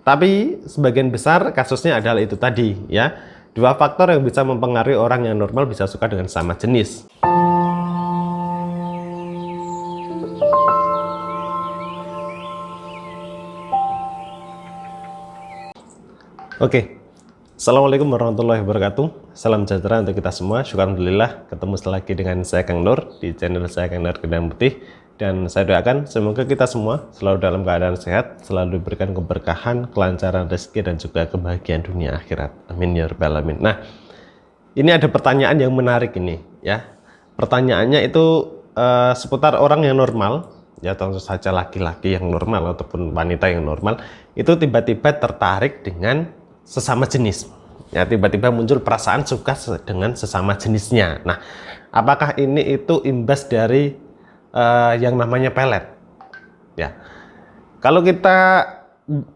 Tapi sebagian besar kasusnya adalah itu tadi ya. Dua faktor yang bisa mempengaruhi orang yang normal bisa suka dengan sama jenis. Oke. Assalamualaikum warahmatullahi wabarakatuh. Salam sejahtera untuk kita semua. Syukur alhamdulillah ketemu lagi dengan saya Kang Nur di channel saya Kang Nur Gendang Putih. Dan saya doakan semoga kita semua selalu dalam keadaan sehat, selalu diberikan keberkahan, kelancaran rezeki dan juga kebahagiaan dunia akhirat. Amin ya rabbal alamin. Nah, ini ada pertanyaan yang menarik ini ya. Pertanyaannya itu seputar orang yang normal, ya tentu saja laki-laki yang normal ataupun wanita yang normal itu tiba-tiba tertarik dengan sesama jenis. Ya, tiba-tiba muncul perasaan suka dengan sesama jenisnya. Nah, apakah ini itu imbas dari yang namanya pelet? Ya, kalau kita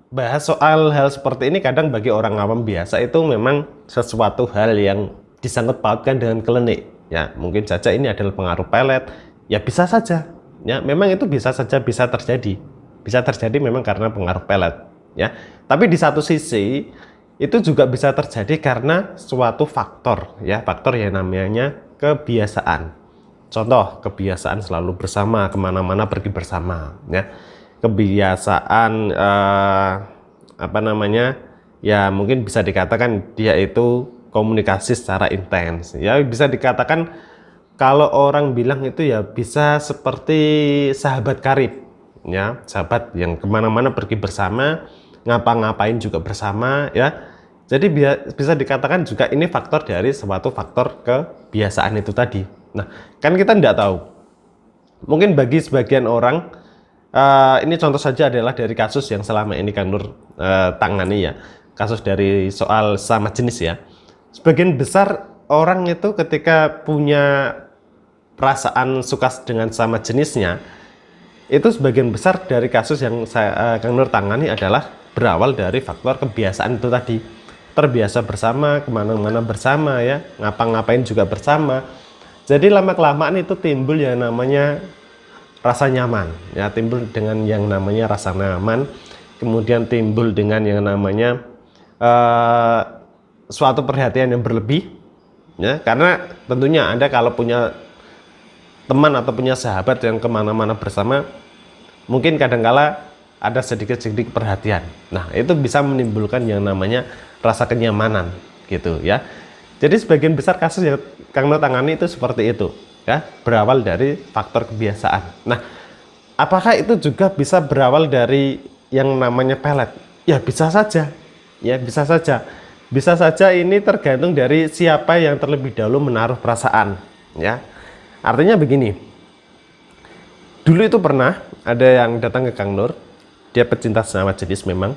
bahas soal hal seperti ini, kadang bagi orang awam biasa itu memang sesuatu hal yang disangkut pautkan dengan klinik. Ya, mungkin saja ini adalah pengaruh pelet. Ya, bisa saja. Ya, memang itu bisa saja bisa terjadi. Bisa terjadi memang karena pengaruh pelet. Ya, tapi di satu sisi itu juga bisa terjadi karena suatu faktor, ya, faktor yang namanya kebiasaan. Contoh, kebiasaan selalu bersama, kemana-mana pergi bersama, ya. Kebiasaan ya mungkin bisa dikatakan dia itu komunikasi secara intens. Ya, bisa dikatakan kalau orang bilang itu ya bisa seperti sahabat karib, ya, sahabat yang kemana-mana pergi bersama, ngapa-ngapain juga bersama, ya. Jadi bisa dikatakan juga ini faktor dari suatu faktor kebiasaan itu tadi. Nah, kan kita tidak tahu. Mungkin bagi sebagian orang, ini contoh saja adalah dari kasus yang selama ini Kang Nur tangani ya, kasus dari soal sama jenis ya. Sebagian besar orang itu ketika punya perasaan suka dengan sama jenisnya, itu sebagian besar dari kasus yang Kang Nur tangani adalah berawal dari faktor kebiasaan itu tadi. Terbiasa bersama, kemana-mana bersama ya, ngapa-ngapain juga bersama. Jadi lama-kelamaan itu timbul yang namanya rasa nyaman, ya, timbul dengan yang namanya rasa nyaman, kemudian timbul dengan yang namanya suatu perhatian yang berlebih, ya, karena tentunya Anda kalau punya teman atau punya sahabat yang kemana-mana bersama, mungkin kadangkala ada sedikit-sedikit perhatian. Nah, itu bisa menimbulkan yang namanya rasa kenyamanan, gitu ya. Jadi sebagian besar kasus yang Kang Nur tangani itu seperti itu, ya, berawal dari faktor kebiasaan. Nah, apakah itu juga bisa berawal dari yang namanya pelet? Ya, bisa saja. Ya, bisa saja. Bisa saja ini tergantung dari siapa yang terlebih dahulu menaruh perasaan, ya. Artinya begini. Dulu itu pernah ada yang datang ke Kang Nur, dia pecinta sesama jenis memang.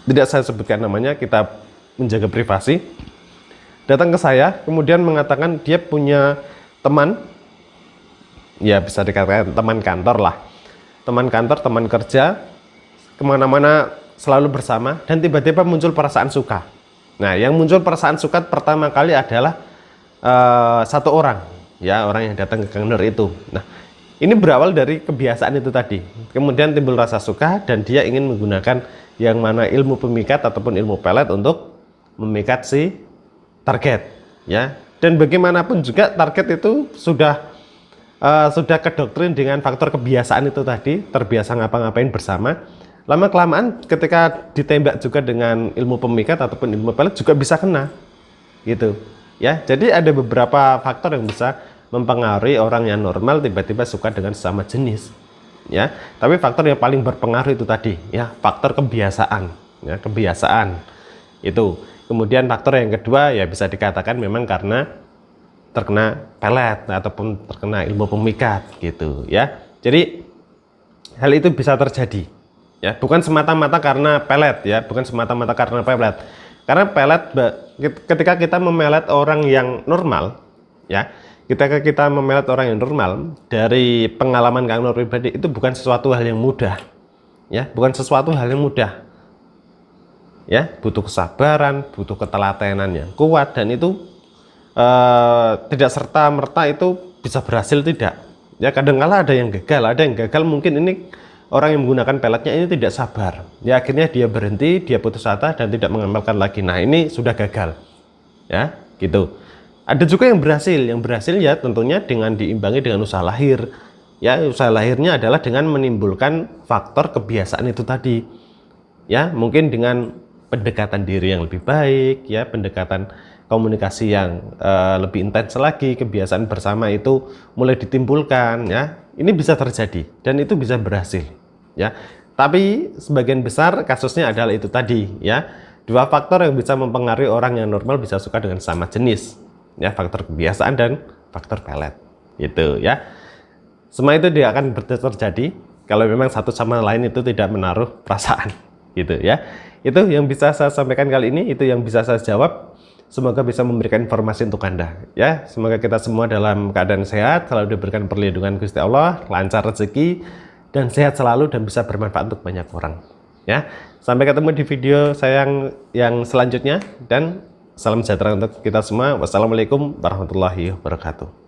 Tidak saya sebutkan namanya, kita menjaga privasi. Datang ke saya, kemudian mengatakan dia punya teman, ya bisa dikatakan teman kantor lah, teman kantor, teman kerja, kemana-mana selalu bersama, dan tiba-tiba muncul perasaan suka. Nah, yang muncul perasaan suka pertama kali adalah satu orang, ya, orang yang datang ke Kang Nur itu. Nah, ini berawal dari kebiasaan itu tadi, kemudian timbul rasa suka dan dia ingin menggunakan yang mana ilmu pemikat ataupun ilmu pelet untuk memikat si target, ya. Dan bagaimanapun juga target itu sudah kedoktrin dengan faktor kebiasaan itu tadi, terbiasa ngapa-ngapain bersama. Lama kelamaan ketika ditembak juga dengan ilmu pemikat ataupun ilmu pelet juga bisa kena, gitu ya. Jadi ada beberapa faktor yang bisa mempengaruhi orang yang normal tiba-tiba suka dengan sesama jenis, ya. Tapi faktor yang paling berpengaruh itu tadi, ya, faktor kebiasaan, ya, kebiasaan itu. Kemudian faktor yang kedua ya bisa dikatakan memang karena terkena pelet ataupun terkena ilmu pemikat, gitu ya. Jadi hal itu bisa terjadi, ya, bukan semata-mata karena pelet, ya, bukan semata-mata karena pelet. Karena pelet ketika kita memelet orang yang normal, ya, ketika kita memelet orang yang normal, dari pengalaman Kang Nur pribadi itu bukan sesuatu hal yang mudah, ya, bukan sesuatu hal yang mudah. Ya, butuh kesabaran, butuh ketelatenan yang kuat, dan itu tidak serta-merta itu bisa berhasil, tidak. Ya, kadang-kala ada yang gagal mungkin ini orang yang menggunakan peletnya ini tidak sabar. Ya akhirnya dia berhenti, dia putus asa dan tidak mengamalkan lagi. Nah, ini sudah gagal. Ya, gitu. Ada juga yang berhasil. Yang berhasil ya tentunya dengan diimbangi dengan usaha lahir. Ya, usaha lahirnya adalah dengan menimbulkan faktor kebiasaan itu tadi. Ya, mungkin dengan pendekatan diri yang lebih baik, ya, pendekatan komunikasi yang lebih intens lagi, kebiasaan bersama itu mulai ditimbulkan, ya. Ini bisa terjadi dan itu bisa berhasil, ya. Tapi sebagian besar kasusnya adalah itu tadi, ya. Dua faktor yang bisa mempengaruhi orang yang normal bisa suka dengan sama jenis, ya, faktor kebiasaan dan faktor pelet, gitu, ya. Semua itu dia akan terjadi kalau memang satu sama lain itu tidak menaruh perasaan, gitu, ya. Itu yang bisa saya sampaikan kali ini, itu yang bisa saya jawab. Semoga bisa memberikan informasi untuk Anda, ya. Semoga kita semua dalam keadaan sehat, selalu diberikan perlindungan Gusti Allah, lancar rezeki, dan sehat selalu dan bisa bermanfaat untuk banyak orang, ya. Sampai ketemu di video saya yang selanjutnya, dan salam sejahtera untuk kita semua. Wassalamualaikum warahmatullahi wabarakatuh.